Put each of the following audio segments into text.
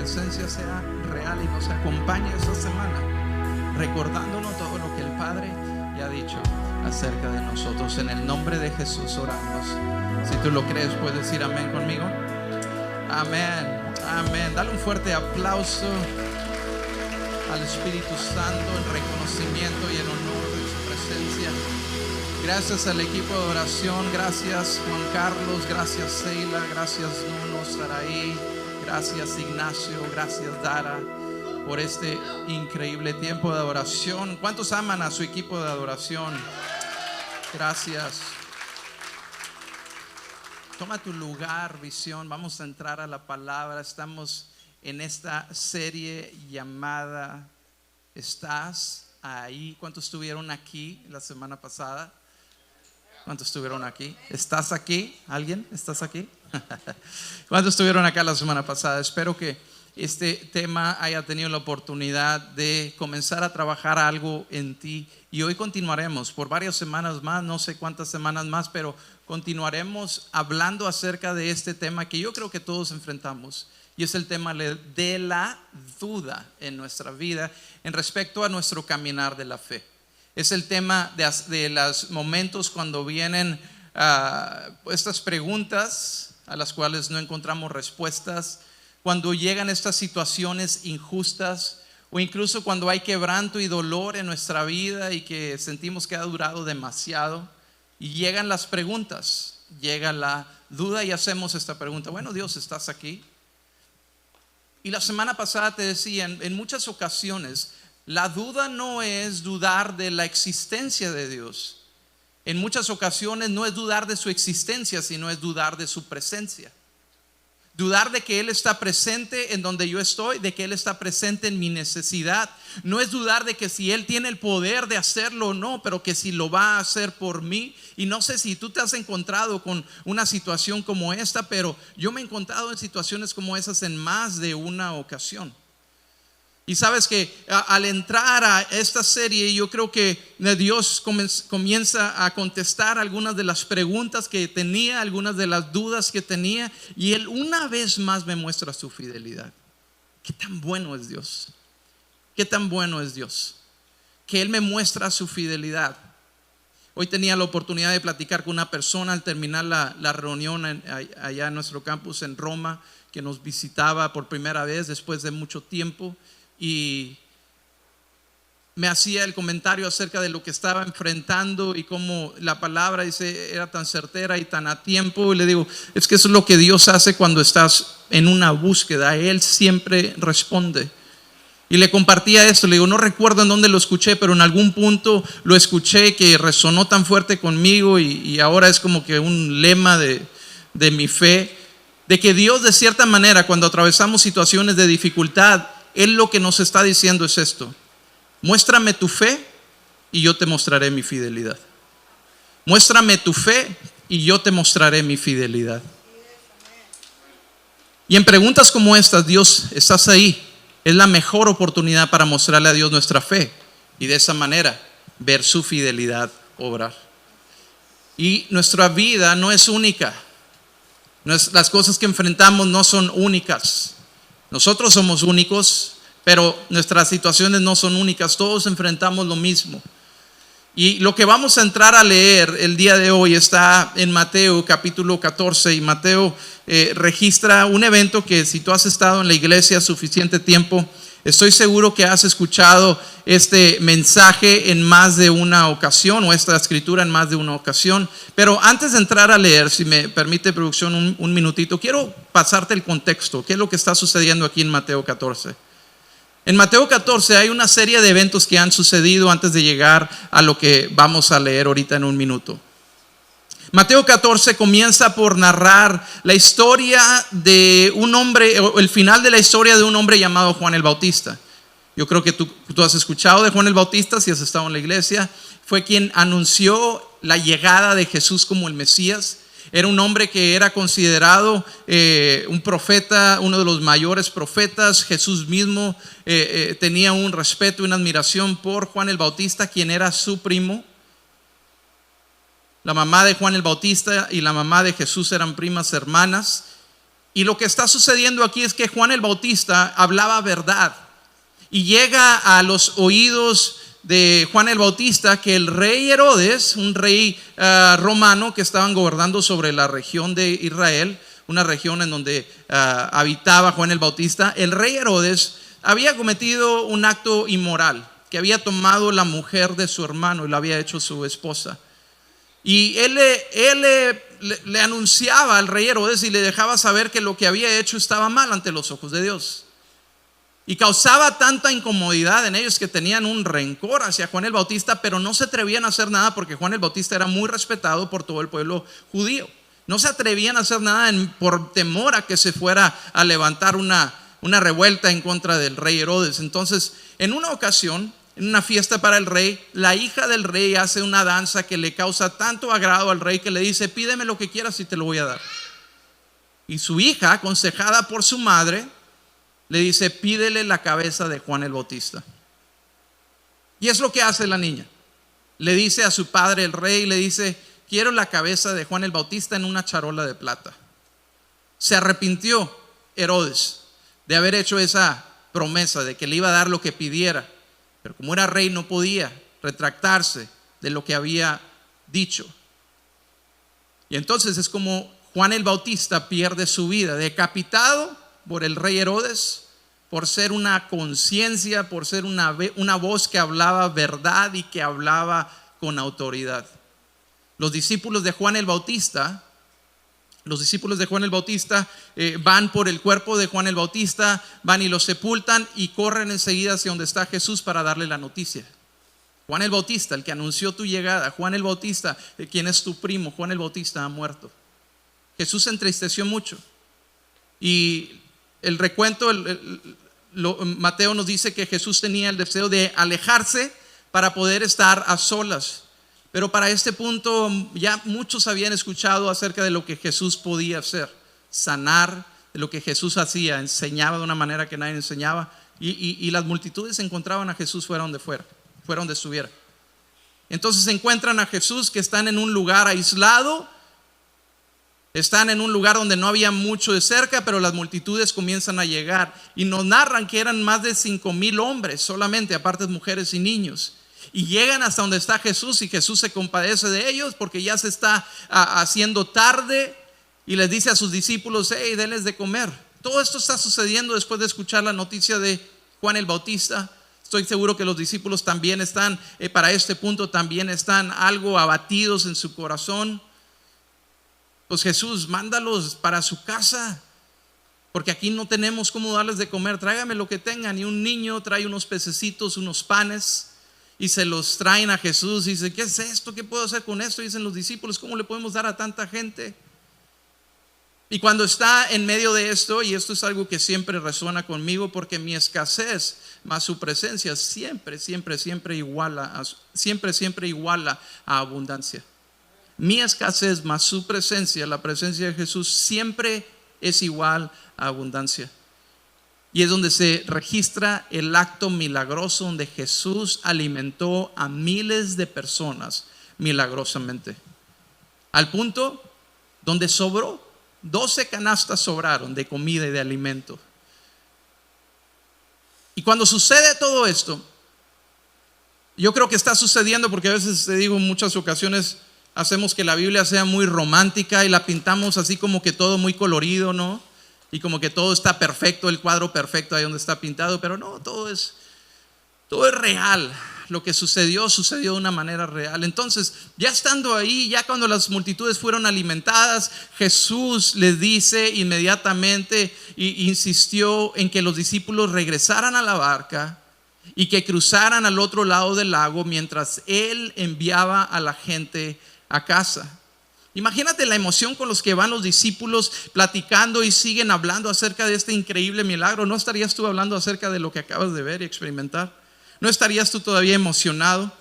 presencia sea real y nos acompañe esta semana, recordándonos todo lo que el Padre ya ha dicho acerca de nosotros. En el nombre de Jesús oramos. Si tú lo crees, puedes decir amén conmigo. Amén, amén. Dale un fuerte aplauso al Espíritu Santo en reconocimiento y en honor de su presencia. Gracias al equipo de oración, gracias Juan Carlos, gracias Seila, gracias Nuno, Saraí, gracias Ignacio, gracias Dara por este increíble tiempo de adoración. ¿Cuántos aman a su equipo de adoración? Gracias. Toma tu lugar, Visión. Vamos a entrar a la palabra. Estamos en esta serie llamada ¿Estás ahí? ¿Cuántos estuvieron aquí la semana pasada? ¿Cuántos estuvieron aquí? ¿Estás aquí? ¿Alguien? ¿Estás aquí? ¿Cuántos estuvieron acá la semana pasada? Espero que este tema haya tenido la oportunidad de comenzar a trabajar algo en ti. Y hoy continuaremos por varias semanas más, no sé cuántas semanas más, pero continuaremos hablando acerca de este tema que yo creo que todos enfrentamos. Y es el tema de la duda en nuestra vida en respecto a nuestro caminar de la fe. Es el tema de los momentos cuando vienen estas preguntas a las cuales no encontramos respuestas, cuando llegan estas situaciones injustas o incluso cuando hay quebranto y dolor en nuestra vida y que sentimos que ha durado demasiado y llegan las preguntas, llega la duda y hacemos esta pregunta: bueno, Dios, ¿estás aquí? Y la semana pasada te decía, en muchas ocasiones la duda no es dudar de la existencia de Dios. En muchas ocasiones no es dudar de su existencia, sino es dudar de su presencia. Dudar de que Él está presente en donde yo estoy, de que Él está presente en mi necesidad. No es dudar de que si Él tiene el poder de hacerlo o no, pero que si lo va a hacer por mí. Y no sé si tú te has encontrado con una situación como esta, pero yo me he encontrado en situaciones como esas en más de una ocasión. Y sabes que al entrar a esta serie, yo creo que Dios comienza a contestar algunas de las preguntas que tenía, algunas de las dudas que tenía, y Él una vez más me muestra su fidelidad. Qué tan bueno es Dios, qué tan bueno es Dios, que Él me muestra su fidelidad. Hoy tenía la oportunidad de platicar con una persona al terminar la reunión allá en nuestro campus en Roma, que nos visitaba por primera vez después de mucho tiempo. Y me hacía el comentario acerca de lo que estaba enfrentando y cómo la palabra dice era tan certera y tan a tiempo. Y le digo, es que eso es lo que Dios hace cuando estás en una búsqueda. Él siempre responde. Y le compartía esto, le digo, no recuerdo en dónde lo escuché, pero en algún punto lo escuché que resonó tan fuerte conmigo y ahora es como que un lema de mi fe, de que Dios de cierta manera cuando atravesamos situaciones de dificultad, Él lo que nos está diciendo es esto: muéstrame tu fe y yo te mostraré mi fidelidad. Muéstrame tu fe y yo te mostraré mi fidelidad. Y en preguntas como estas, Dios, ¿estás ahí? Es la mejor oportunidad para mostrarle a Dios nuestra fe y de esa manera ver su fidelidad obrar. Y nuestra vida no es única. Las cosas que enfrentamos no son únicas. Nosotros somos únicos, pero nuestras situaciones no son únicas. Todos enfrentamos lo mismo. Y lo que vamos a entrar a leer el día de hoy está en Mateo capítulo 14. Y Mateo registra un evento que, si tú has estado en la iglesia suficiente tiempo, estoy seguro que has escuchado este mensaje en más de una ocasión, o esta escritura en más de una ocasión. Pero antes de entrar a leer, si me permite producción un minutito, quiero pasarte el contexto. ¿Qué es lo que está sucediendo aquí en Mateo 14? En Mateo 14 hay una serie de eventos que han sucedido antes de llegar a lo que vamos a leer ahorita en un minuto. Mateo 14 comienza por narrar la historia de un hombre, o el final de la historia de un hombre llamado Juan el Bautista. Yo creo que tú has escuchado de Juan el Bautista si has estado en la iglesia. Fue quien anunció la llegada de Jesús como el Mesías. Era un hombre que era considerado un profeta, uno de los mayores profetas. Jesús mismo tenía un respeto y una admiración por Juan el Bautista, quien era su primo. La mamá de Juan el Bautista y la mamá de Jesús eran primas hermanas. Y lo que está sucediendo aquí es que Juan el Bautista hablaba verdad. Y llega a los oídos de Juan el Bautista que el rey Herodes, un rey romano que estaban gobernando sobre la región de Israel, una región en donde habitaba Juan el Bautista, el rey Herodes había cometido un acto inmoral, que había tomado la mujer de su hermano y la había hecho su esposa. Y él le anunciaba al rey Herodes y le dejaba saber que lo que había hecho estaba mal ante los ojos de Dios. Y causaba tanta incomodidad en ellos que tenían un rencor hacia Juan el Bautista, pero no se atrevían a hacer nada porque Juan el Bautista era muy respetado por todo el pueblo judío. No se atrevían a hacer nada por temor a que se fuera a levantar una revuelta en contra del rey Herodes. Entonces, en una ocasión, en una fiesta para el rey, la hija del rey hace una danza que le causa tanto agrado al rey que le dice: pídeme lo que quieras y te lo voy a dar. Y su hija, aconsejada por su madre, le dice: pídele la cabeza de Juan el Bautista. Y es lo que hace la niña. Le dice a su padre, el rey, le dice: quiero la cabeza de Juan el Bautista en una charola de plata. Se arrepintió Herodes de haber hecho esa promesa de que le iba a dar lo que pidiera, pero como era rey no podía retractarse de lo que había dicho. Y entonces es como Juan el Bautista pierde su vida, decapitado por el rey Herodes, por ser una conciencia, por ser una voz que hablaba verdad y que hablaba con autoridad. Los discípulos de Juan el Bautista van por el cuerpo de Juan el Bautista, van y lo sepultan y corren enseguida hacia donde está Jesús para darle la noticia. Juan el Bautista, el que anunció tu llegada, Juan el Bautista, quien es tu primo, Juan el Bautista ha muerto. Jesús se entristeció mucho. Y el recuento, Mateo nos dice que Jesús tenía el deseo de alejarse para poder estar a solas. Pero para este punto ya muchos habían escuchado acerca de lo que Jesús podía hacer, sanar, de lo que Jesús hacía, enseñaba de una manera que nadie enseñaba. Y las multitudes encontraban a Jesús fuera donde estuviera. Entonces encuentran a Jesús que están en un lugar aislado. Están en un lugar donde no había mucho de cerca, pero las multitudes comienzan a llegar. Y nos narran que eran más de 5,000 hombres solamente, aparte de mujeres y niños. Y llegan hasta donde está Jesús y Jesús se compadece de ellos porque ya se está haciendo tarde. Y les dice a sus discípulos: hey, denles de comer. Todo esto está sucediendo después de escuchar la noticia de Juan el Bautista. Estoy seguro que los discípulos también están, para este punto también están algo abatidos en su corazón. Pues Jesús, mándalos para su casa, porque aquí no tenemos cómo darles de comer. Tráigame lo que tengan. Y un niño trae unos pececitos, unos panes, y se los traen a Jesús. Y dice: ¿qué es esto? ¿Qué puedo hacer con esto? Y dicen los discípulos: ¿cómo le podemos dar a tanta gente? Y cuando está en medio de esto, y esto es algo que siempre resuena conmigo, porque mi escasez más su presencia siempre iguala a abundancia. Mi escasez más su presencia, la presencia de Jesús, siempre es igual a abundancia. Y es donde se registra el acto milagroso donde Jesús alimentó a miles de personas milagrosamente. Al punto donde sobró, 12 canastas sobraron de comida y de alimento. Y cuando sucede todo esto, yo creo que está sucediendo porque a veces, te digo, en muchas ocasiones hacemos que la Biblia sea muy romántica y la pintamos así como que todo muy colorido, ¿no? Y como que todo está perfecto, el cuadro perfecto ahí donde está pintado, pero no, todo es real. Lo que sucedió de una manera real. Entonces, ya estando ahí, ya cuando las multitudes fueron alimentadas, Jesús les dice inmediatamente y insistió en que los discípulos regresaran a la barca y que cruzaran al otro lado del lago mientras Él enviaba a la gente a casa. Imagínate la emoción con los que van los discípulos platicando y siguen hablando acerca de este increíble milagro. ¿No estarías tú hablando acerca de lo que acabas de ver y experimentar? ¿No estarías tú todavía emocionado,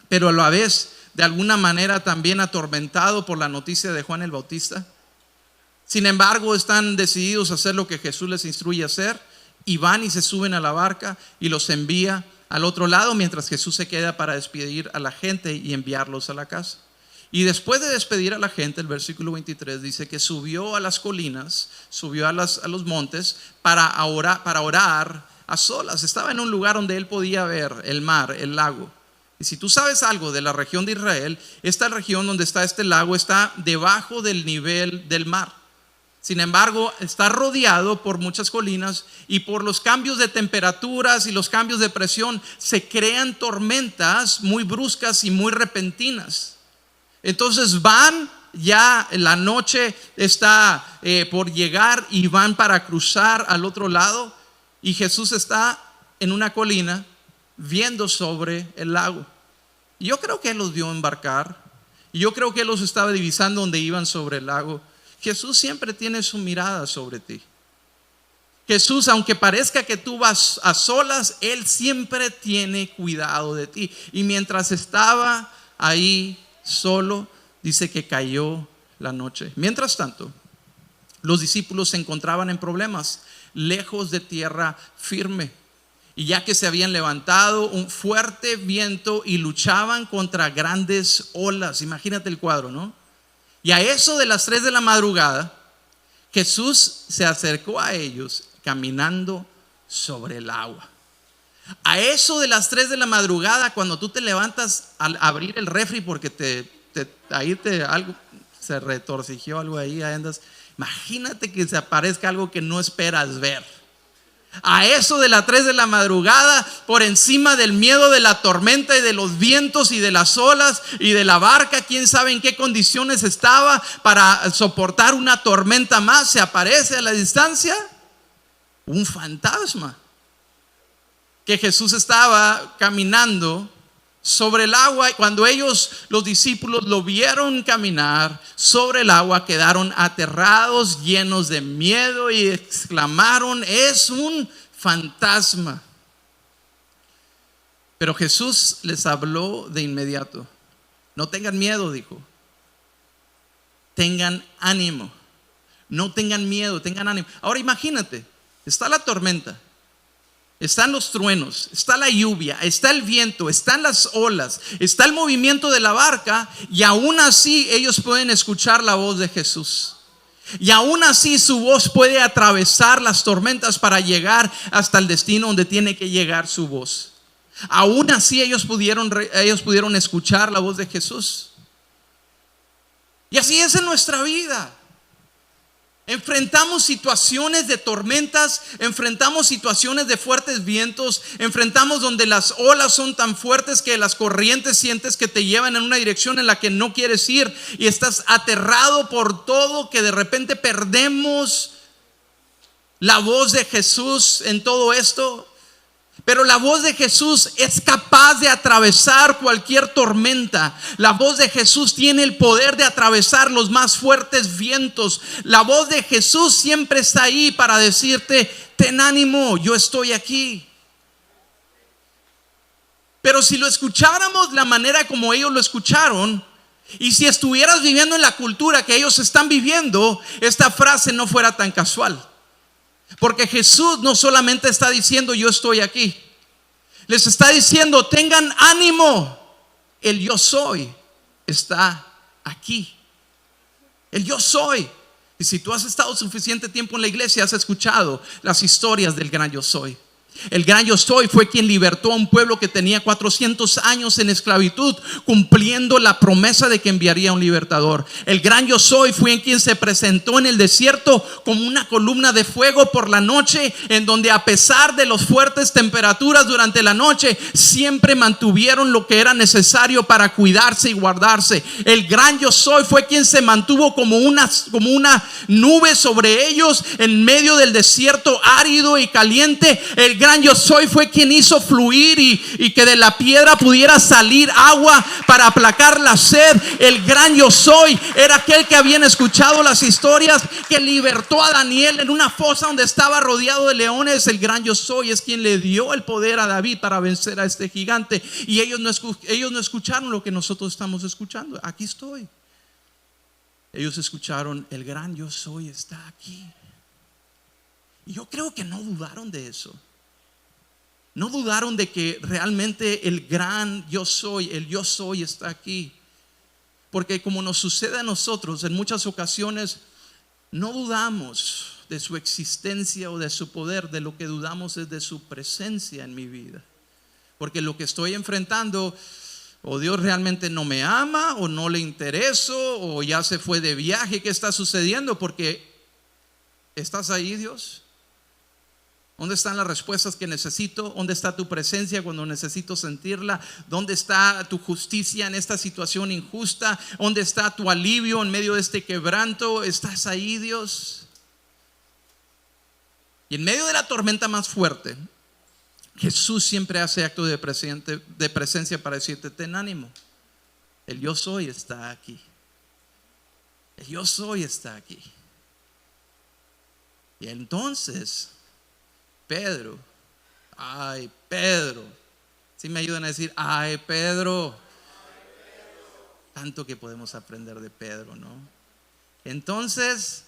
pero a la vez de alguna manera también atormentado por la noticia de Juan el Bautista? Sin embargo, están decididos a hacer lo que Jesús les instruye a hacer y van y se suben a la barca y los envía al otro lado mientras Jesús se queda para despedir a la gente y enviarlos a la casa. Y después de despedir a la gente, el versículo 23 dice que subió a las colinas, subió a los montes para orar a solas. Estaba en un lugar donde él podía ver el mar, el lago. Y si tú sabes algo de la región de Israel, esta región donde está este lago está debajo del nivel del mar. Sin embargo, está rodeado por muchas colinas y por los cambios de temperaturas y los cambios de presión se crean tormentas muy bruscas y muy repentinas. Entonces van, ya la noche está por llegar y van para cruzar al otro lado, y Jesús está en una colina viendo sobre el lago. Y yo creo que él los vio embarcar, y yo creo que él los estaba divisando donde iban sobre el lago. Jesús siempre tiene su mirada sobre ti. Jesús, aunque parezca que tú vas a solas, él siempre tiene cuidado de ti. Y mientras estaba ahí solo, dice que cayó la noche. Mientras tanto, los discípulos se encontraban en problemas, lejos de tierra firme. Y ya que se habían levantado un fuerte viento y luchaban contra grandes olas. Imagínate el cuadro, ¿no? Y a eso de las 3 de la madrugada, Jesús se acercó a ellos caminando sobre el agua. A eso de las 3 de la madrugada, cuando tú te levantas al abrir el refri porque algo se retorcijó, algo ahí andas, imagínate que se aparezca algo que no esperas ver. A eso de las 3 de la madrugada, por encima del miedo de la tormenta y de los vientos y de las olas y de la barca, quién sabe en qué condiciones estaba para soportar una tormenta más, se aparece a la distancia un fantasma, que Jesús estaba caminando sobre el agua. Y cuando los discípulos lo vieron caminar sobre el agua, quedaron aterrados, llenos de miedo, y exclamaron: es un fantasma. Pero Jesús les habló de inmediato. No tengan miedo, dijo. Tengan ánimo. No tengan miedo, tengan ánimo. Ahora imagínate, está la tormenta, están los truenos, está la lluvia, está el viento, están las olas, está el movimiento de la barca, y aún así ellos pueden escuchar la voz de Jesús. Y aún así su voz puede atravesar las tormentas para llegar hasta el destino donde tiene que llegar su voz. Aún así ellos pudieron escuchar la voz de Jesús. Y así es en nuestra vida. Enfrentamos situaciones de tormentas, enfrentamos situaciones de fuertes vientos, enfrentamos donde las olas son tan fuertes que las corrientes sientes que te llevan en una dirección en la que no quieres ir, y estás aterrado por todo, que de repente perdemos la voz de Jesús en todo esto. Pero la voz de Jesús es capaz de atravesar cualquier tormenta. La voz de Jesús tiene el poder de atravesar los más fuertes vientos. La voz de Jesús siempre está ahí para decirte: ten ánimo, yo estoy aquí. Pero si lo escucháramos la manera como ellos lo escucharon, y si estuvieras viviendo en la cultura que ellos están viviendo, esta frase no fuera tan casual. Porque Jesús no solamente está diciendo: yo estoy aquí. Les está diciendo: tengan ánimo, el yo soy está aquí. El yo soy. Y si tú has estado suficiente tiempo en la iglesia, has escuchado las historias del gran yo soy. El gran yo soy fue quien libertó a un pueblo que tenía 400 años en esclavitud, cumpliendo la promesa de que enviaría un libertador. El gran yo soy fue quien se presentó en el desierto como una columna de fuego por la noche, en donde a pesar de las fuertes temperaturas durante la noche, siempre mantuvieron lo que era necesario para cuidarse y guardarse. El gran yo soy fue quien se mantuvo como una nube sobre ellos en medio del desierto árido y caliente. El gran yo soy fue quien hizo fluir y que de la piedra pudiera salir agua para aplacar la sed. El gran yo soy era aquel que habían escuchado las historias, que libertó a Daniel en una fosa donde estaba rodeado de leones. El gran yo soy es quien le dio el poder a David para vencer a este gigante. Y ellos no escucharon lo que nosotros estamos escuchando. Aquí estoy. Ellos escucharon: el gran yo soy está aquí. Y yo creo que no dudaron de eso. No dudaron de que realmente el gran yo soy, el yo soy está aquí. Porque como nos sucede a nosotros, en muchas ocasiones no dudamos de su existencia o de su poder. De lo que dudamos es de su presencia en mi vida. Porque lo que estoy enfrentando, o Dios realmente no me ama, o no le intereso, o ya se fue de viaje. ¿Qué está sucediendo? Porque ¿estás ahí, Dios? ¿Dónde están las respuestas que necesito? ¿Dónde está tu presencia cuando necesito sentirla? ¿Dónde está tu justicia en esta situación injusta? ¿Dónde está tu alivio en medio de este quebranto? ¿Estás ahí, Dios? Y en medio de la tormenta más fuerte, Jesús siempre hace acto de presencia para decirte: ten ánimo, el yo soy está aquí. El yo soy está aquí. Y entonces Pedro, ay Pedro, si me ayudan a decir ay Pedro, tanto que podemos aprender de Pedro, ¿no? Entonces,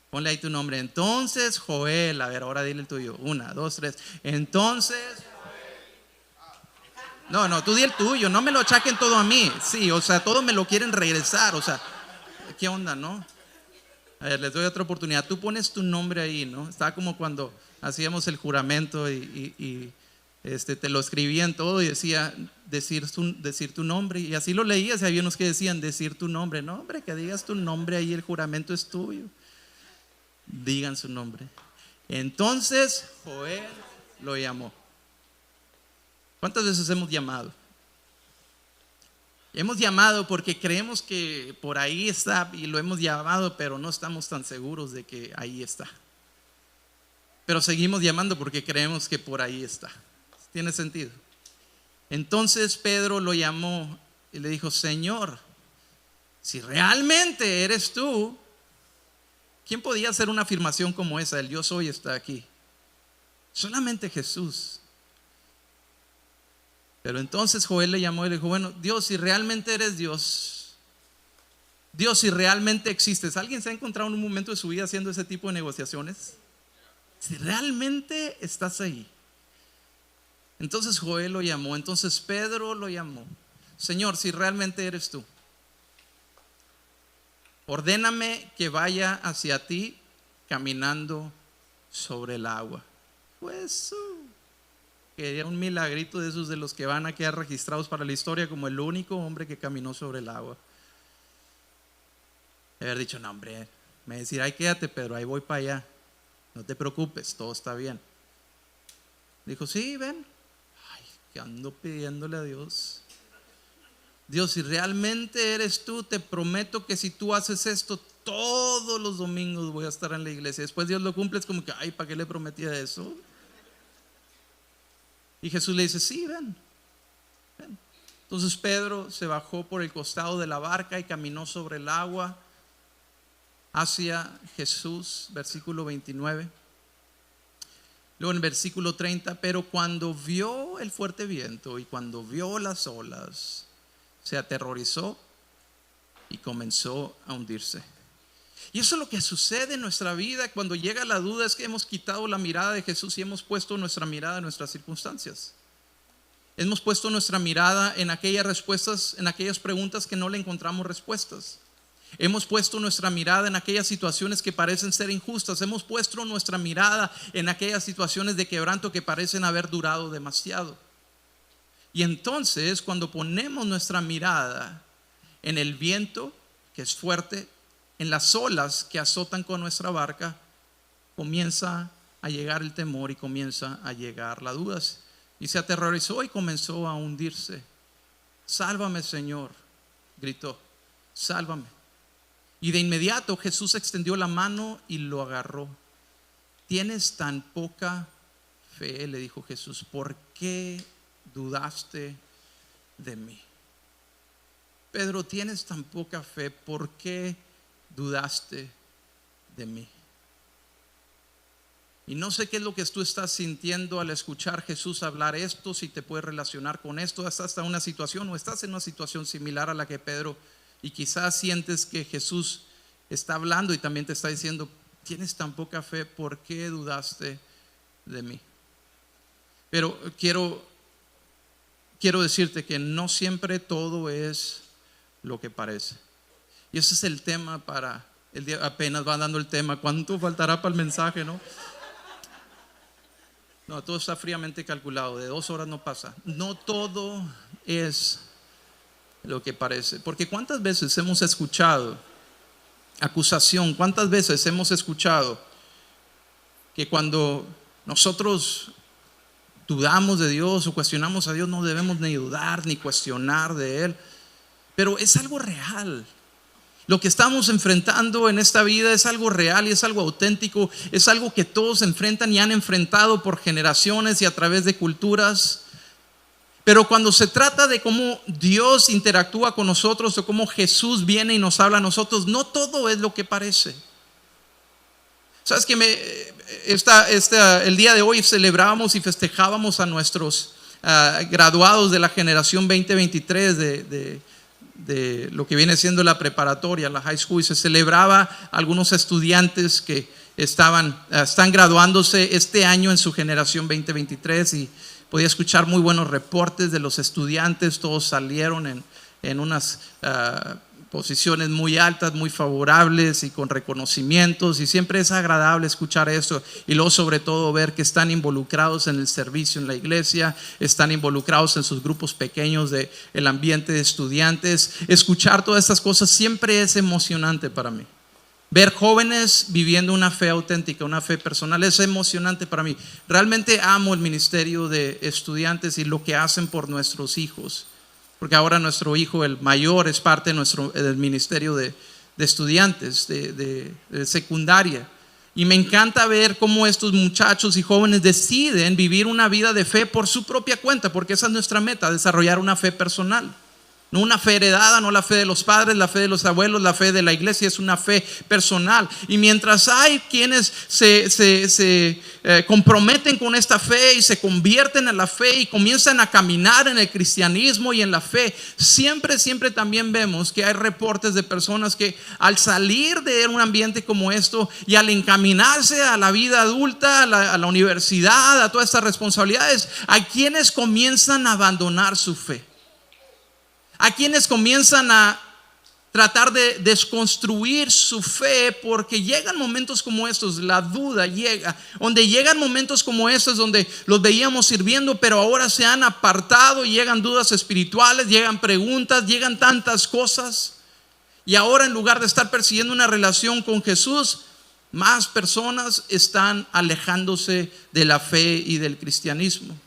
ponle ahí tu nombre. Entonces Joel, a ver, ahora dile el tuyo. 1, 2, 3. Entonces, no, tú di el tuyo, no me lo achaquen todo a mí. Sí, o sea, todo me lo quieren regresar, o sea, ¿qué onda, no? A ver, les doy otra oportunidad. Tú pones tu nombre ahí, ¿no? Está como cuando hacíamos el juramento y te lo escribían todo y decía decir tu nombre. Y así lo leías y había unos que decían decir tu nombre. No, hombre, que digas tu nombre ahí, el juramento es tuyo. Digan su nombre. Entonces Joel lo llamó. ¿Cuántas veces hemos llamado? Hemos llamado porque creemos que por ahí está y lo hemos llamado, pero no estamos tan seguros de que ahí está. Pero seguimos llamando porque creemos que por ahí está. ¿Tiene sentido? Entonces Pedro lo llamó y le dijo: Señor, si realmente eres tú, ¿quién podía hacer una afirmación como esa? El yo soy está aquí. Solamente Jesús. Pero entonces Joel le llamó y le dijo: bueno, Dios, si realmente eres Dios, Dios, si realmente existes. ¿Alguien se ha encontrado en un momento de su vida haciendo ese tipo de negociaciones? Si realmente estás ahí. Entonces Joel lo llamó. Entonces Pedro lo llamó: Señor, si realmente eres tú, ordéname que vaya hacia ti caminando sobre el agua. Pues quería un milagrito de esos de los que van a quedar registrados para la historia como el único hombre que caminó sobre el agua. Haber dicho: no, hombre, me decir: ay, quédate Pedro, ahí voy para allá, no te preocupes, todo está bien. Dijo: sí, ven. Ay, que ando pidiéndole a Dios: Dios, si realmente eres tú, te prometo que si tú haces esto, todos los domingos voy a estar en la iglesia. Después Dios lo cumple, es como que: ay, ¿para qué le prometía eso? Y Jesús le dice: sí, ven. Entonces Pedro se bajó por el costado de la barca y caminó sobre el agua hacia Jesús. Versículo 29. Luego en el versículo 30: pero cuando vio el fuerte viento y cuando vio las olas, se aterrorizó y comenzó a hundirse. Y eso es lo que sucede en nuestra vida cuando llega la duda: es que hemos quitado la mirada de Jesús y hemos puesto nuestra mirada en nuestras circunstancias. Hemos puesto nuestra mirada en aquellas respuestas, en aquellas preguntas que no le encontramos respuestas. Hemos puesto nuestra mirada en aquellas situaciones que parecen ser injustas. Hemos puesto nuestra mirada en aquellas situaciones de quebranto que parecen haber durado demasiado. Y entonces, cuando ponemos nuestra mirada en el viento, que es fuerte, en las olas que azotan con nuestra barca, comienza a llegar el temor y comienza a llegar la duda. Y se aterrorizó y comenzó a hundirse. Sálvame, Señor, gritó, sálvame. Y de inmediato Jesús extendió la mano y lo agarró. ¿Tienes tan poca fe?, le dijo Jesús. ¿Por qué dudaste de mí? Pedro, tienes tan poca fe, ¿por qué dudaste de mí? Y no sé qué es lo que tú estás sintiendo al escuchar Jesús hablar esto, si te puedes relacionar con esto. Estás en una situación o estás en una situación similar a la que Pedro, y quizás sientes que Jesús está hablando y también te está diciendo: tienes tan poca fe, ¿por qué dudaste de mí? Pero quiero decirte que no siempre todo es lo que parece. Y ese es el tema para el día. Apenas va dando el tema. ¿Cuánto faltará para el mensaje, no? No, todo está fríamente calculado. De 2 horas no pasa. No todo es lo que parece. Porque ¿cuántas veces hemos escuchado acusación? ¿Cuántas veces hemos escuchado que cuando nosotros dudamos de Dios o cuestionamos a Dios, no debemos ni dudar ni cuestionar de Él? Pero es algo real. Lo que estamos enfrentando en esta vida es algo real y es algo auténtico. Es algo que todos enfrentan y han enfrentado por generaciones y a través de culturas. Pero cuando se trata de cómo Dios interactúa con nosotros o cómo Jesús viene y nos habla a nosotros, no todo es lo que parece. Sabes que el día de hoy celebrábamos y festejábamos a nuestros graduados de la generación 2023 de lo que viene siendo la preparatoria, la high school, y se celebraba a algunos estudiantes que están graduándose este año en su generación 2023, y podía escuchar muy buenos reportes de los estudiantes. Todos salieron en unas posiciones muy altas, muy favorables y con reconocimientos, y siempre es agradable escuchar eso. Y luego sobre todo ver que están involucrados en el servicio en la iglesia, están involucrados en sus grupos pequeños del ambiente de estudiantes. Escuchar todas estas cosas siempre es emocionante para mí. Ver jóvenes viviendo una fe auténtica, una fe personal, es emocionante para mí. Realmente amo el ministerio de estudiantes y lo que hacen por nuestros hijos. Porque ahora nuestro hijo, el mayor, es parte del ministerio de estudiantes de secundaria. Y me encanta ver cómo estos muchachos y jóvenes deciden vivir una vida de fe por su propia cuenta, porque esa es nuestra meta, desarrollar una fe personal. No una fe heredada, no la fe de los padres, la fe de los abuelos, la fe de la iglesia, es una fe personal. Y mientras hay quienes se comprometen con esta fe y se convierten en la fe y comienzan a caminar en el cristianismo y en la fe, siempre también vemos que hay reportes de personas que al salir de un ambiente como esto y al encaminarse a la vida adulta, a la universidad, a todas estas responsabilidades, hay quienes comienzan a abandonar su fe. A quienes comienzan a tratar de desconstruir su fe, porque llegan momentos como estos, la duda llega, donde llegan momentos como estos donde los veíamos sirviendo, pero ahora se han apartado y llegan dudas espirituales, llegan preguntas, llegan tantas cosas, y ahora en lugar de estar persiguiendo una relación con Jesús, más personas están alejándose de la fe y del cristianismo.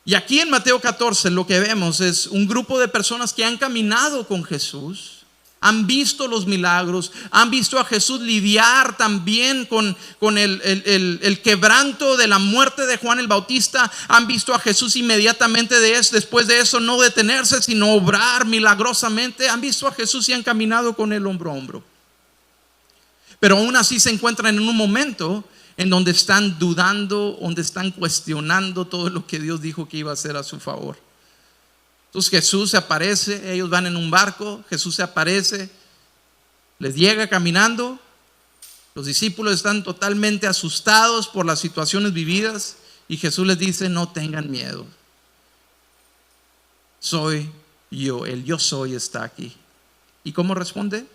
Y aquí en Mateo 14 lo que vemos es un grupo de personas que han caminado con Jesús, han visto los milagros, han visto a Jesús lidiar también con el quebranto de la muerte de Juan el Bautista. Han visto a Jesús inmediatamente después de eso no detenerse, sino obrar milagrosamente. Han visto a Jesús y han caminado con él hombro a hombro. Pero aún así se encuentran en un momento en donde están dudando, donde están cuestionando todo lo que Dios dijo que iba a hacer a su favor. Entonces Jesús se aparece, ellos van en un barco, Jesús se aparece, les llega caminando, los discípulos están totalmente asustados por las situaciones vividas y Jesús les dice: no tengan miedo, soy yo, el yo soy está aquí. ¿Y cómo responde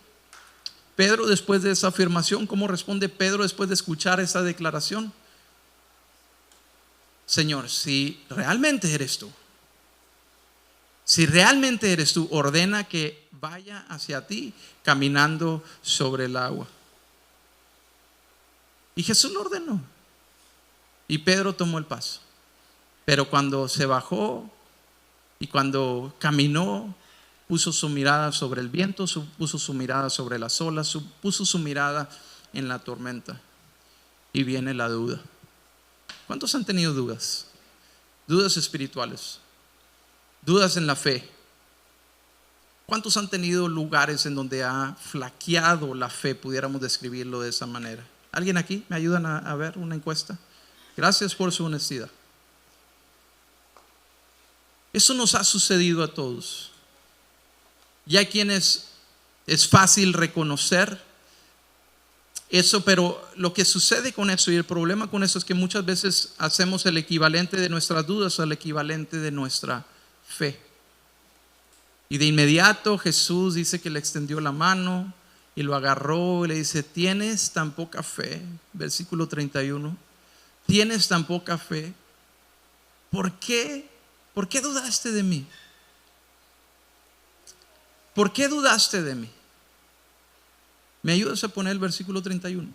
Pedro después de esa afirmación? ¿Cómo responde Pedro después de escuchar esa declaración? Señor, si realmente eres tú, ordena que vaya hacia ti caminando sobre el agua. Y Jesús lo ordenó y Pedro tomó el paso. Pero cuando se bajó y cuando caminó, puso su mirada sobre el viento, puso su mirada sobre las olas, puso su mirada en la tormenta. Y viene la duda. ¿Cuántos han tenido dudas? Dudas espirituales, dudas en la fe. ¿Cuántos han tenido lugares en donde ha flaqueado la fe? Pudiéramos describirlo de esa manera. ¿Alguien aquí? ¿Me ayudan a ver una encuesta? Gracias por su honestidad. Eso nos ha sucedido a todos. Y hay quienes es fácil reconocer eso, pero lo que sucede con eso y el problema con eso es que muchas veces hacemos el equivalente de nuestras dudas al equivalente de nuestra fe. Y de inmediato Jesús dice que le extendió la mano y lo agarró y le dice: tienes tan poca fe. Versículo 31. Tienes tan poca fe. ¿Por qué dudaste de mí? ¿Por qué dudaste de mí? ¿Me ayudas a poner el versículo 31?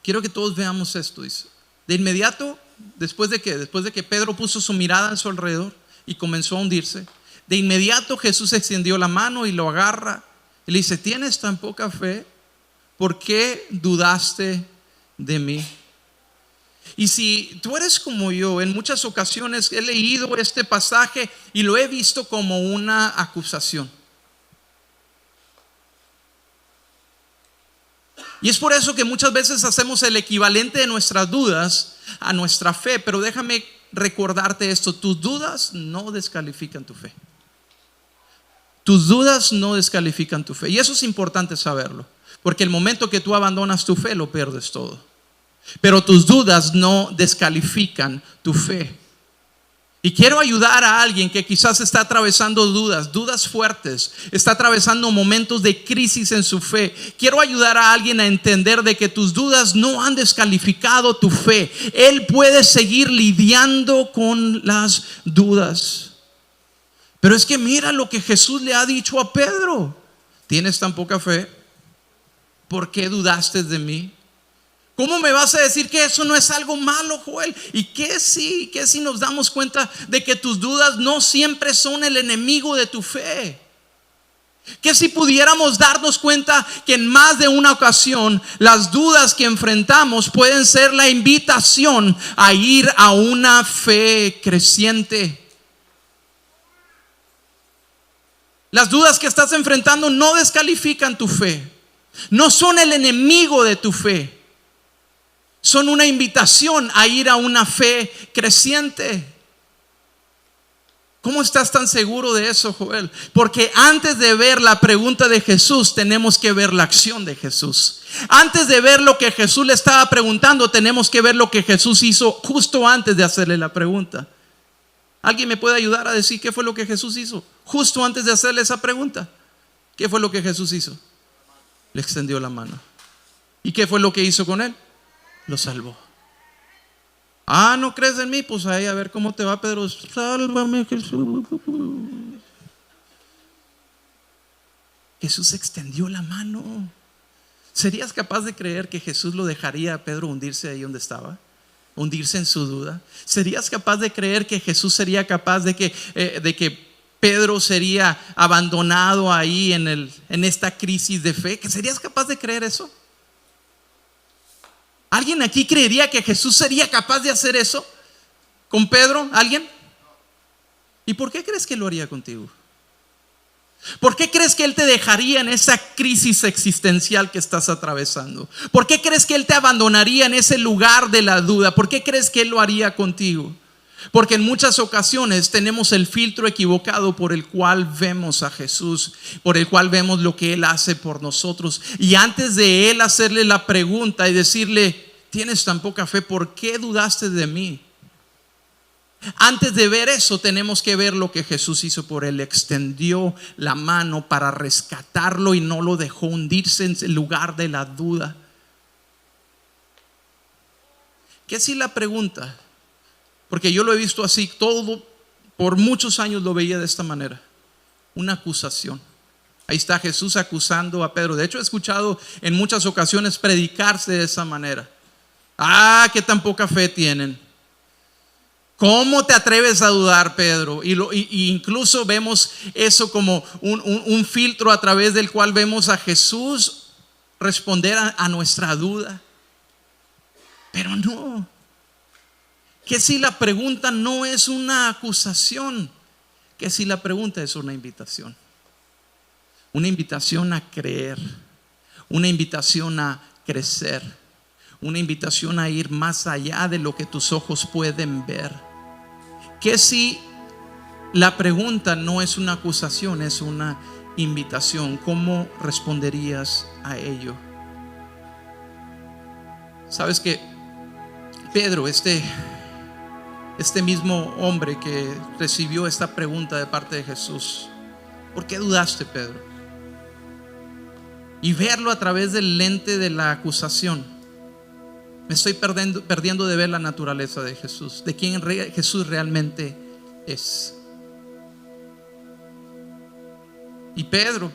Quiero que todos veamos esto. Dice: de inmediato, después de que Pedro puso su mirada a su alrededor y comenzó a hundirse, de inmediato Jesús extendió la mano y lo agarra y le dice: tienes tan poca fe, ¿por qué dudaste de mí? Y si tú eres como yo, en muchas ocasiones he leído este pasaje y lo he visto como una acusación. Y es por eso que muchas veces hacemos el equivalente de nuestras dudas a nuestra fe. Pero déjame recordarte esto: tus dudas no descalifican tu fe. Tus dudas no descalifican tu fe. Y eso es importante saberlo, porque el momento que tú abandonas tu fe, lo pierdes todo. Pero tus dudas no descalifican tu fe. Y quiero ayudar a alguien que quizás está atravesando dudas fuertes, está atravesando momentos de crisis en su fe. Quiero ayudar a alguien a entender de que tus dudas no han descalificado tu fe. Él puede seguir lidiando con las dudas. Pero es que mira lo que Jesús le ha dicho a Pedro: tienes tan poca fe, ¿por qué dudaste de mí? ¿Cómo me vas a decir que eso no es algo malo, Joel? ¿Y qué si nos damos cuenta de que tus dudas no siempre son el enemigo de tu fe? ¿Qué si pudiéramos darnos cuenta que en más de una ocasión las dudas que enfrentamos pueden ser la invitación a ir a una fe creciente? Las dudas que estás enfrentando no descalifican tu fe, no son el enemigo de tu fe. Son una invitación a ir a una fe creciente. ¿Cómo estás tan seguro de eso, Joel? Porque antes de ver la pregunta de Jesús, tenemos que ver la acción de Jesús. Antes de ver lo que Jesús le estaba preguntando, tenemos que ver lo que Jesús hizo justo antes de hacerle la pregunta. ¿Alguien me puede ayudar a decir qué fue lo que Jesús hizo justo antes de hacerle esa pregunta? ¿Qué fue lo que Jesús hizo? Le extendió la mano. ¿Y qué fue lo que hizo con él? Lo salvó. ¿No crees en mí? Pues ahí a ver cómo te va, Pedro. Sálvame, Jesús. Jesús extendió la mano. ¿Serías capaz de creer que Jesús lo dejaría a Pedro hundirse ahí donde estaba? Hundirse en su duda. ¿Serías capaz de creer que Jesús sería capaz de que Pedro sería abandonado ahí en esta crisis de fe? ¿Que serías capaz de creer eso? ¿Alguien aquí creería que Jesús sería capaz de hacer eso con Pedro? ¿Alguien? ¿Y por qué crees que lo haría contigo? ¿Por qué crees que Él te dejaría en esa crisis existencial que estás atravesando? ¿Por qué crees que Él te abandonaría en ese lugar de la duda? ¿Por qué crees que Él lo haría contigo? Porque en muchas ocasiones tenemos el filtro equivocado por el cual vemos a Jesús, por el cual vemos lo que Él hace por nosotros. Y antes de Él hacerle la pregunta y decirle: tienes tan poca fe, ¿por qué dudaste de mí? Antes de ver eso, tenemos que ver lo que Jesús hizo por él. Extendió la mano para rescatarlo y no lo dejó hundirse en el lugar de la duda. ¿Qué si la pregunta? Porque yo lo he visto así, todo por muchos años lo veía de esta manera: una acusación. Ahí está Jesús acusando a Pedro. De hecho, he escuchado en muchas ocasiones predicarse de esa manera. Qué tan poca fe tienen. ¿Cómo te atreves a dudar, Pedro? Y incluso vemos eso como un filtro a través del cual vemos a Jesús responder a nuestra duda. Pero no. ¿Qué si la pregunta no es una acusación? ¿Qué si la pregunta es una invitación? Una invitación a creer, una invitación a crecer, una invitación a ir más allá de lo que tus ojos pueden ver. ¿Qué si la pregunta no es una acusación, es una invitación? ¿Cómo responderías a ello? Sabes que Pedro, este mismo hombre que recibió esta pregunta de parte de Jesús, ¿Por qué dudaste, Pedro? Y verlo a través del lente de la acusación. Me estoy perdiendo de ver la naturaleza de Jesús, de quién Jesús realmente es. Y Pedro,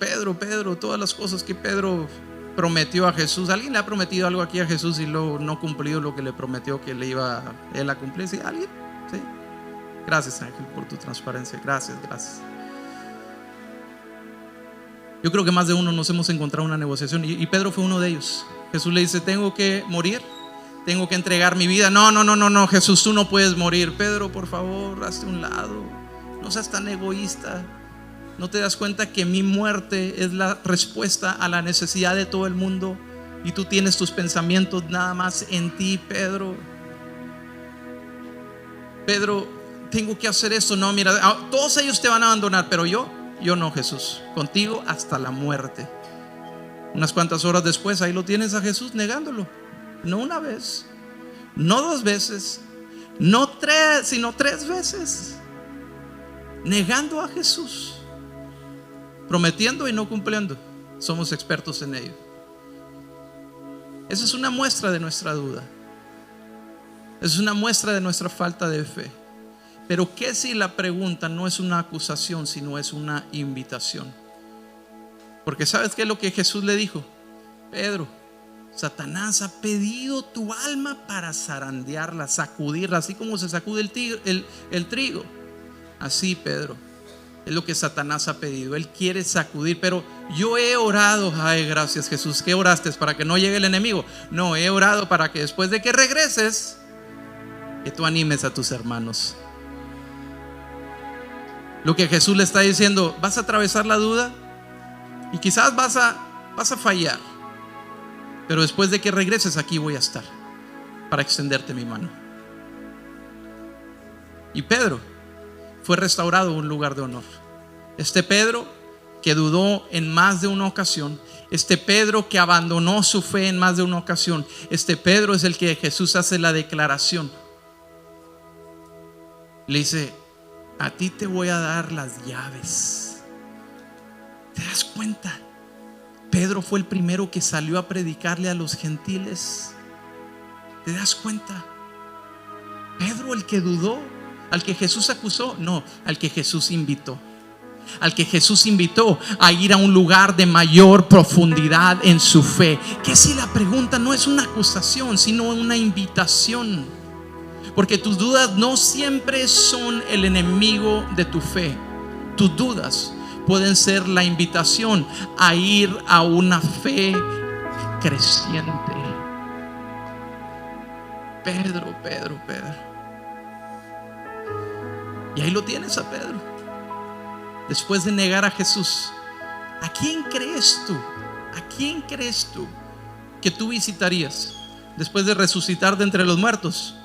todas las cosas que Pedro prometió a Jesús. ¿Alguien le ha prometido algo aquí a Jesús y luego no cumplió lo que le prometió que le iba él a cumplir? ¿Sí? ¿Alguien? ¿Sí? Gracias, Ángel, por tu transparencia. Gracias. Yo creo que más de uno nos hemos encontrado en una negociación y Pedro fue uno de ellos. Jesús le dice: tengo que morir, tengo que entregar mi vida. No, Jesús, tú no puedes morir. Pedro, por favor, hazte un lado, no seas tan egoísta. ¿No te das cuenta que mi muerte es la respuesta a la necesidad de todo el mundo? Y tú tienes tus pensamientos nada más en ti, Pedro. Pedro, tengo que hacer esto. No, mira, todos ellos te van a abandonar, pero yo no, Jesús, contigo hasta la muerte. Unas cuantas horas después, ahí lo tienes a Jesús negándolo. No una vez, no dos veces, no tres, sino 3 veces. Negando a Jesús, prometiendo y no cumpliendo. Somos expertos en ello. Esa es una muestra de nuestra duda. Es una muestra de nuestra falta de fe. Pero ¿qué si la pregunta no es una acusación, sino es una invitación? Porque ¿sabes qué es lo que Jesús le dijo? Pedro, Satanás ha pedido tu alma para zarandearla, sacudirla, así como se sacude el trigo. Así, Pedro, es lo que Satanás ha pedido. Él quiere sacudir, pero yo he orado. Ay, gracias, Jesús. ¿Qué oraste? ¿Para que no llegue el enemigo? No, he orado para que después de que regreses, que tú animes a tus hermanos. Lo que Jesús le está diciendo: vas a atravesar la duda y quizás vas a fallar, pero después de que regreses, aquí voy a estar para extenderte mi mano. Y Pedro fue restaurado un lugar de honor. Este Pedro que dudó en más de una ocasión, este Pedro que abandonó su fe en más de una ocasión, este Pedro es el que Jesús hace la declaración. Le dice: a ti te voy a dar las llaves. ¿Te das cuenta? Pedro fue el primero que salió a predicarle a los gentiles. ¿Te das cuenta? Pedro, el que dudó, al que Jesús acusó, no, al que Jesús invitó. Al que Jesús invitó a ir a un lugar de mayor profundidad en su fe. Que si la pregunta no es una acusación, sino una invitación. Porque tus dudas no siempre son el enemigo de tu fe. Tus dudas pueden ser la invitación a ir a una fe creciente. Pedro. Y ahí lo tienes a Pedro. Después de negar a Jesús, ¿a quién crees tú? ¿A quién crees tú que tú visitarías después de resucitar de entre los muertos?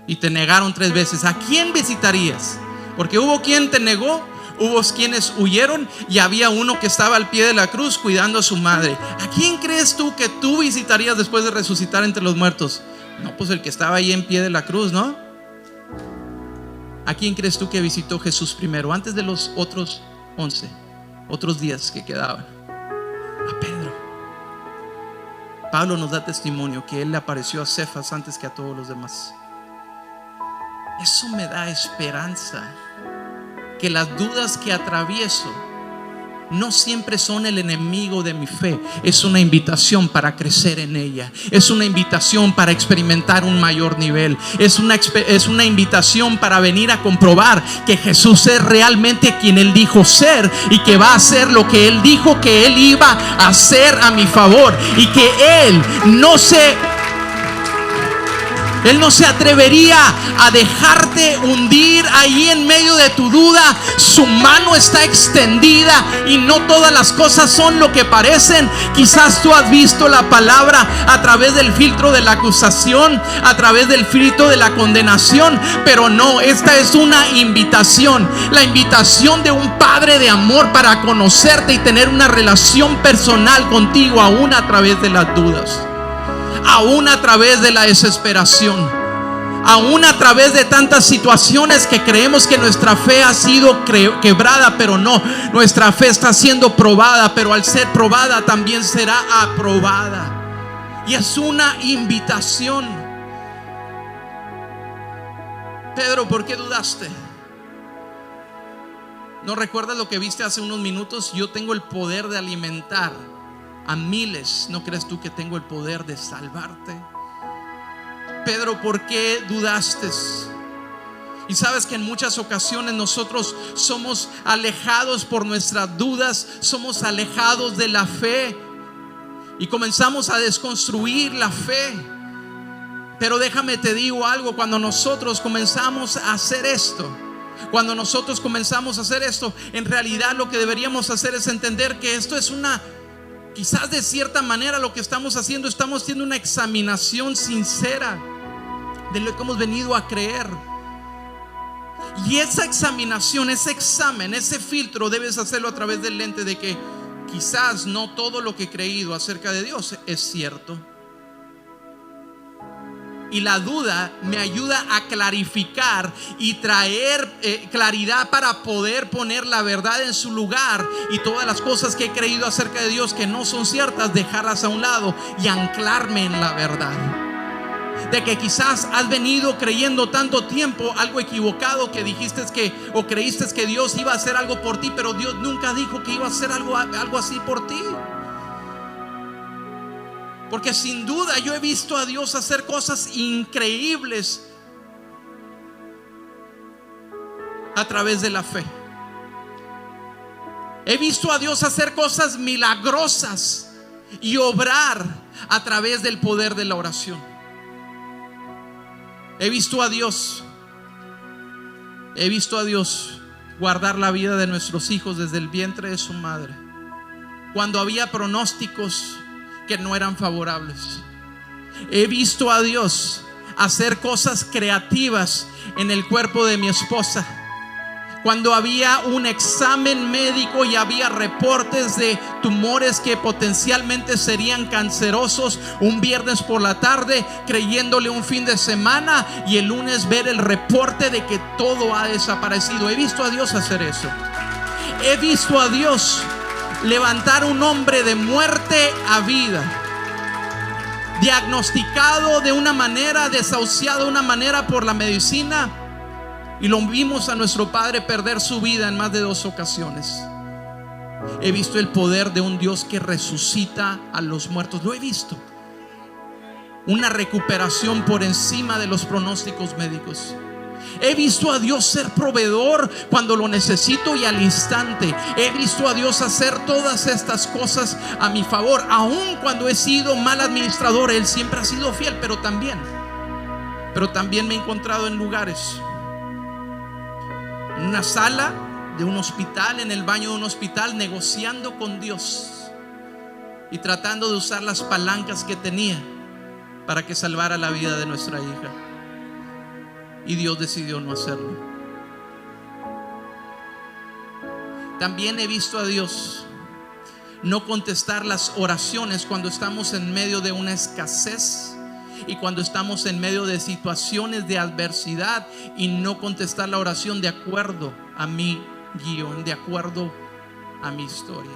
Y te negaron 3 veces. ¿A quién visitarías? Porque hubo quien te negó, hubo quienes huyeron y había uno que estaba al pie de la cruz cuidando a su madre. ¿A quién crees tú que tú visitarías después de resucitar entre los muertos? No, pues el que estaba ahí en pie de la cruz, ¿no? ¿A quién crees tú que visitó Jesús primero, antes de los otros 11, otros días que quedaban? A Pedro. Pablo nos da testimonio que él le apareció a Cefas antes que a todos los demás. Eso me da esperanza, que las dudas que atravieso no siempre son el enemigo de mi fe. Es una invitación para crecer en ella. Es una invitación para experimentar un mayor nivel. Es una invitación para venir a comprobar que Jesús es realmente quien Él dijo ser, y que va a hacer lo que Él dijo que Él iba a hacer a mi favor, y que Él no se atrevería a dejarte hundir ahí en medio de tu duda. Su mano está extendida y no todas las cosas son lo que parecen. Quizás tú has visto la palabra a través del filtro de la acusación, a través del filtro de la condenación, pero no, esta es una invitación, la invitación de un Padre de amor para conocerte y tener una relación personal contigo, aún a través de las dudas, aún a través de la desesperación, Aún a través de tantas situaciones que creemos que nuestra fe ha sido quebrada, pero no, nuestra fe está siendo probada, pero al ser probada también será aprobada. Y es una invitación. Pedro, ¿por qué dudaste? ¿No recuerdas lo que viste hace unos minutos? Yo tengo el poder de alimentar a miles. ¿No crees tú que tengo el poder de salvarte? Pedro, ¿por qué dudaste? Y sabes que en muchas ocasiones nosotros somos alejados por nuestras dudas, somos alejados de la fe y comenzamos a desconstruir la fe. Pero déjame te digo algo, cuando nosotros comenzamos a hacer esto, en realidad lo que deberíamos hacer es entender que esto es quizás de cierta manera lo que estamos haciendo, estamos haciendo una examinación sincera de lo que hemos venido a creer. Y esa examinación, ese examen, ese filtro debes hacerlo a través del lente de que quizás no todo lo que he creído acerca de Dios es cierto. Y la duda me ayuda a clarificar y traer claridad para poder poner la verdad en su lugar, y todas las cosas que he creído acerca de Dios que no son ciertas, dejarlas a un lado y anclarme en la verdad. De que quizás has venido creyendo tanto tiempo algo equivocado, que dijiste o creíste que Dios iba a hacer algo por ti, pero Dios nunca dijo que iba a hacer algo así por ti. Porque sin duda yo he visto a Dios hacer cosas increíbles a través de la fe. He visto a Dios hacer cosas milagrosas y obrar a través del poder de la oración. He visto a Dios guardar la vida de nuestros hijos desde el vientre de su madre, cuando había pronósticos que no eran favorables. He visto a Dios hacer cosas creativas en el cuerpo de mi esposa, cuando había un examen médico y había reportes de tumores que potencialmente serían cancerosos, un viernes por la tarde creyéndole un fin de semana, y el lunes ver el reporte de que todo ha desaparecido. He visto a Dios hacer eso. He visto a Dios levantar un hombre de muerte a vida, diagnosticado de una manera, desahuciado de una manera por la medicina, y lo vimos a nuestro padre perder su vida en más de 2 ocasiones. He visto el poder de un Dios que resucita a los muertos. Lo he visto. Una recuperación por encima de los pronósticos médicos. He visto a Dios ser proveedor cuando lo necesito y al instante. He visto a Dios hacer todas estas cosas a mi favor. Aun cuando he sido mal administrador, Él siempre ha sido fiel. Pero también me he encontrado en lugares, en una sala de un hospital, en el baño de un hospital, negociando con Dios y tratando de usar las palancas que tenía para que salvara la vida de nuestra hija. Y Dios decidió no hacerlo. También he visto a Dios no contestar las oraciones cuando estamos en medio de una escasez y cuando estamos en medio de situaciones de adversidad, y no contestar la oración de acuerdo a mi guión, de acuerdo a mi historia.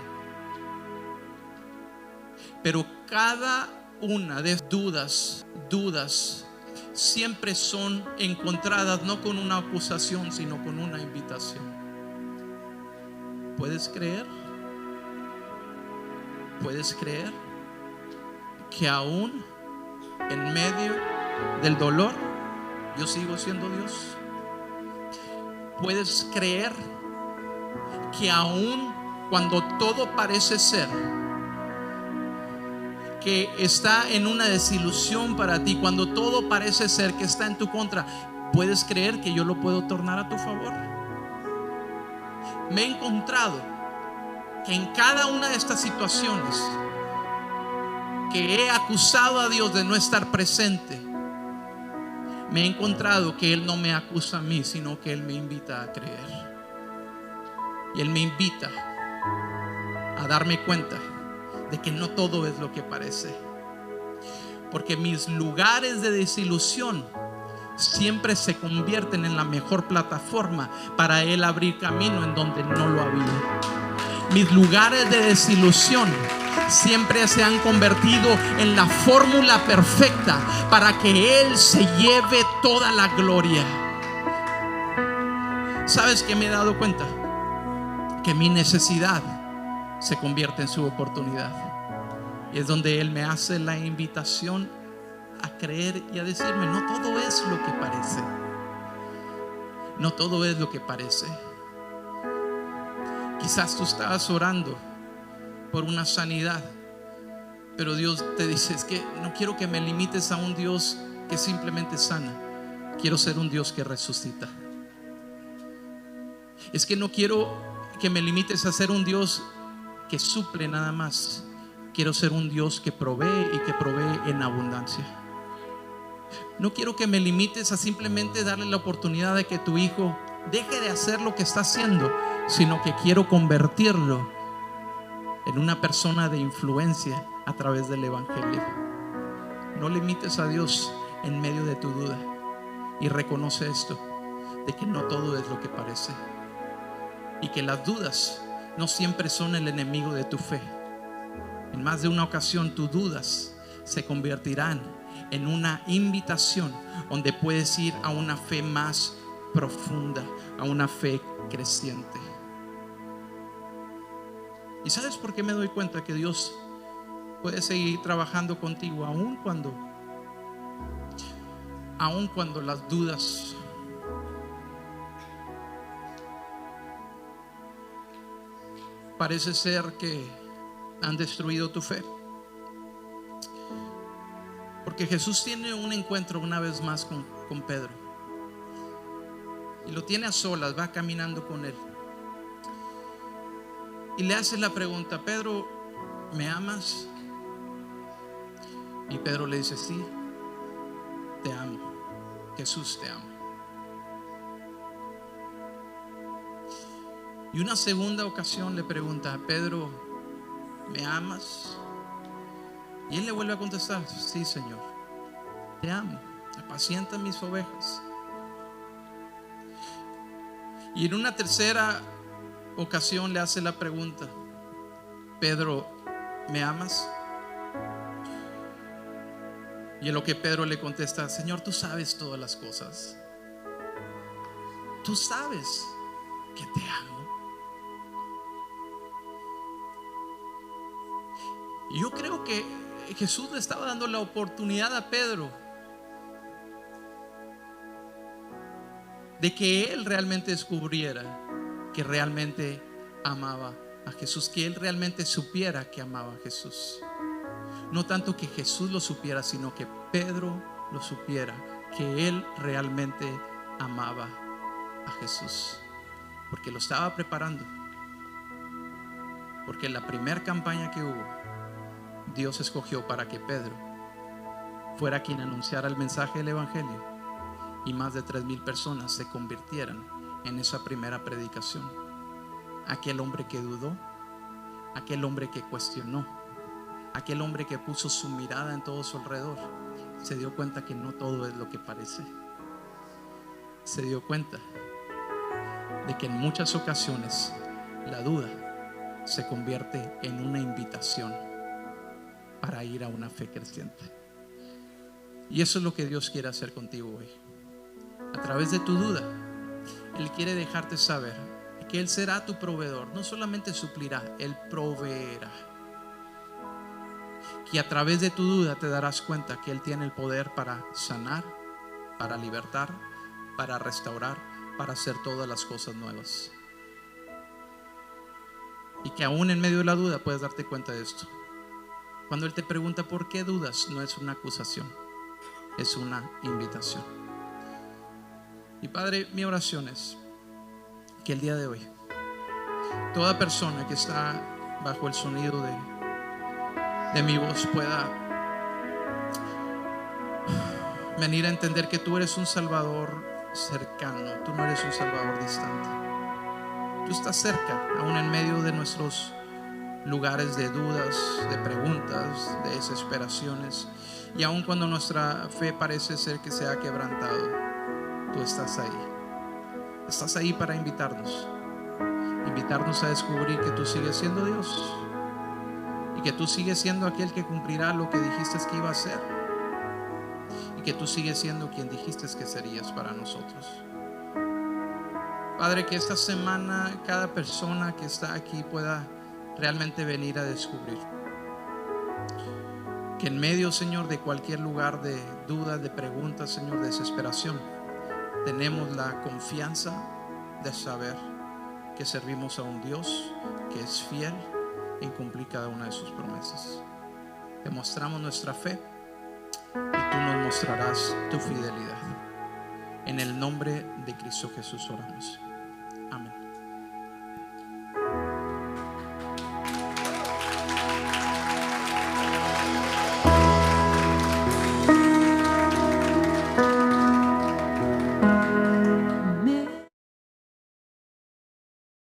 Pero cada una de dudas siempre son encontradas no con una acusación, sino con una invitación. ¿Puedes creer? ¿Puedes creer que aún en medio del dolor yo sigo siendo Dios? ¿Puedes creer que aún cuando todo parece ser que está en una desilusión para ti, cuando todo parece ser que está en tu contra, puedes creer que yo lo puedo tornar a tu favor? Me he encontrado que en cada una de estas situaciones que he acusado a Dios de no estar presente, me he encontrado que Él no me acusa a mí, sino que Él me invita a creer. Y Él me invita a darme cuenta de que no todo es lo que parece. Porque mis lugares de desilusión siempre se convierten en la mejor plataforma para Él abrir camino en donde no lo había. Mis lugares de desilusión siempre se han convertido en la fórmula perfecta para que Él se lleve toda la gloria. ¿Sabes qué me he dado cuenta? Que mi necesidad se convierte en su oportunidad. Y es donde Él me hace la invitación a creer y a decirme: no todo es lo que parece. No todo es lo que parece. Quizás tú estabas orando por una sanidad, pero Dios te dice: es que no quiero que me limites a un Dios que simplemente sana. Quiero ser un Dios que resucita. Es que no quiero que me limites a ser un Dios que suple nada más. Quiero ser un Dios que provee, y que provee en abundancia. No quiero que me limites a simplemente darle la oportunidad de que tu hijo deje de hacer lo que está haciendo, sino que quiero convertirlo en una persona de influencia a través del evangelio. No limites a Dios en medio de tu duda, y reconoce esto, de que no todo es lo que parece, y que las dudas no siempre son el enemigo de tu fe. En más de una ocasión tus dudas se convertirán en una invitación donde puedes ir a una fe más profunda, a una fe creciente. ¿Y sabes por qué me doy cuenta que Dios puede seguir trabajando contigo aun cuando las dudas parece ser que han destruido tu fe? Porque Jesús tiene un encuentro una vez más con Pedro, y lo tiene a solas, va caminando con él, y le hace la pregunta: Pedro, ¿me amas? Y Pedro le dice: sí, te amo. Jesús, te amo. Y una segunda ocasión le pregunta: Pedro, ¿me amas? Y él le vuelve a contestar: sí, Señor, te amo, apacienta mis ovejas. Y en una tercera ocasión le hace la pregunta: Pedro, ¿me amas? Y en lo que Pedro le contesta: Señor, tú sabes todas las cosas, tú sabes que te amo. Y yo creo que Jesús le estaba dando la oportunidad a Pedro de que él realmente descubriera que realmente amaba a Jesús, que él realmente supiera que amaba a Jesús. No tanto que Jesús lo supiera, sino que Pedro lo supiera, que él realmente amaba a Jesús, porque lo estaba preparando. Porque en la primera campaña que hubo, Dios escogió para que Pedro fuera quien anunciara el mensaje del evangelio, y más de 3,000 personas se convirtieran en esa primera predicación. Aquel hombre que dudó, aquel hombre que cuestionó, aquel hombre que puso su mirada en todo su alrededor, se dio cuenta que no todo es lo que parece. Se dio cuenta de que en muchas ocasiones la duda se convierte en una invitación para ir a una fe creciente. Y eso es lo que Dios quiere hacer contigo hoy. A través de tu duda, Él quiere dejarte saber que Él será tu proveedor. No solamente suplirá, Él proveerá. Que a través de tu duda te darás cuenta que Él tiene el poder para sanar, para libertar, para restaurar, para hacer todas las cosas nuevas. Y que aún en medio de la duda puedes darte cuenta de esto. Cuando Él te pregunta por qué dudas, no es una acusación, es una invitación. Y Padre, mi oración es que el día de hoy toda persona que está bajo el sonido de mi voz pueda venir a entender que tú eres un Salvador cercano, tú no eres un Salvador distante. Tú estás cerca, aún en medio de nuestros lugares de dudas, de preguntas, de desesperaciones. Y aun cuando nuestra fe parece ser que se ha quebrantado, tú estás ahí. Estás ahí para invitarnos a descubrir que tú sigues siendo Dios y que tú sigues siendo aquel que cumplirá lo que dijiste que iba a hacer, y que tú sigues siendo quien dijiste que serías para nosotros. Padre, que esta semana cada persona que está aquí pueda realmente venir a descubrir que en medio, Señor, de cualquier lugar de duda, de preguntas, Señor, de desesperación, tenemos la confianza de saber que servimos a un Dios que es fiel en cumplir cada una de sus promesas. Te mostramos nuestra fe y tú nos mostrarás tu fidelidad. En el nombre de Cristo Jesús oramos. Amén.